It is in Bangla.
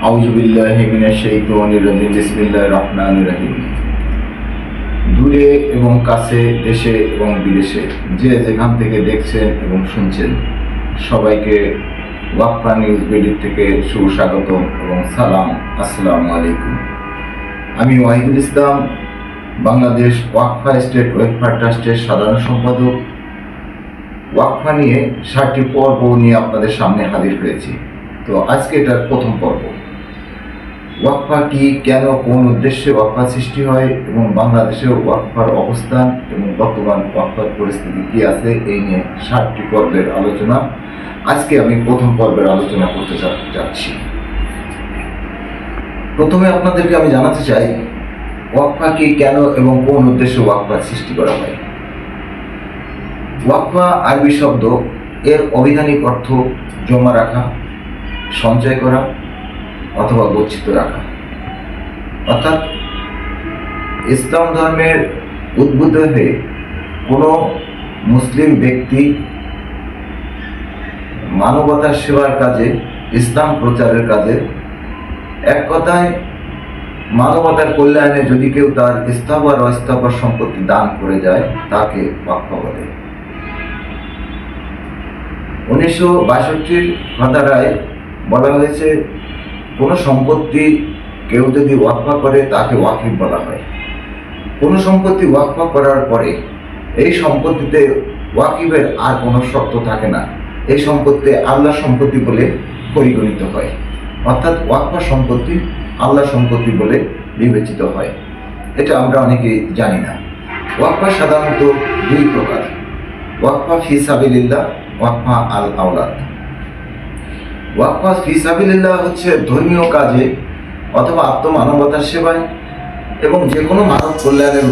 আউযু বিল্লাহি মিনাশ শাইতানির রাজিম। বিসমিল্লাহির রহমানির রহিম। দূরে এবং কাছে, দেশে এবং বিদেশে যে যেখান থেকে দেখছেন এবং শুনছেন, সবাইকে ওয়াকফা নিউজ বিডি থেকে সুস্বাগত এবং সালাম। আসসালামু আলাইকুম। আমি ওয়াহিদুল ইসলাম, বাংলাদেশ ওয়াকফা স্টেট ওয়েলফেয়ার ট্রাস্টের সাধারণ সম্পাদক। ওয়াকফা নিয়ে 7টি পর্ব নিয়ে আপনাদের সামনে হাজির হয়েছি। তো আজকে এটার প্রথম পর্ব। ওয়াকফা কি, কেন, কোন উদ্দেশ্যে ওয়াকফা সৃষ্টি হয় এবং বাংলাদেশে ওয়াকফার অবস্থান এবং বর্তমান ওয়াকফার পরিস্থিতি কি আছে, এই নিয়ে 7টি পর্বের আলোচনা। আজকে আমি প্রথম পর্বের আলোচনা করতে যাচ্ছি। প্রথমে আপনাদেরকে আমি জানাতে চাই ওয়াকফা কি, কেন এবং কোন উদ্দেশ্যে ওয়াকফার সৃষ্টি করা হয়। ওয়াকফা আরবি শব্দ, এর অভিধানিক অর্থ জমা রাখা, সঞ্চয় করা অথবা গচ্ছিত রাখা। অর্থাৎ ইসলাম ধর্মের উদ্বুদ্ধ হয়ে কোনো মুসলিম ব্যক্তি মানবতার সেবার কাজে, ইসলাম প্রচারের কাজে, এক কথায় মানবতার কল্যাণে যদি কেউ তার স্থাবর অস্থাবর সম্পত্তি দান করে যায়, তাকে ওয়াকফা বলে। 1962 ধারায় বলা হয়েছে, কোনো সম্পত্তি কেউ যদি ওয়াকফা করে তাকে ওয়াকিফ বলা হয়। কোনো সম্পত্তি ওয়াকফা করার পরে এই সম্পত্তিতে ওয়াকিফের আর কোনো শর্ত থাকে না, এই সম্পত্তি আল্লাহর সম্পত্তি বলে পরিগণিত হয়। অর্থাৎ ওয়াকফা সম্পত্তি আল্লাহর সম্পত্তি বলে বিবেচিত হয়। এটা আমরা অনেকেই জানি না। ওয়াকফা সাধারণত 2 প্রকার: ওয়াকফা ফি সাবিলিল্লাহ, ওয়াকফা আল আওলাদ। ওয়াকফা ফি সাবিলিল্লাহ হচ্ছে ধর্মীয় কাজে অথবা আত্মমানবতার সেবায় এবং যে কোনো মানব কল্যাণের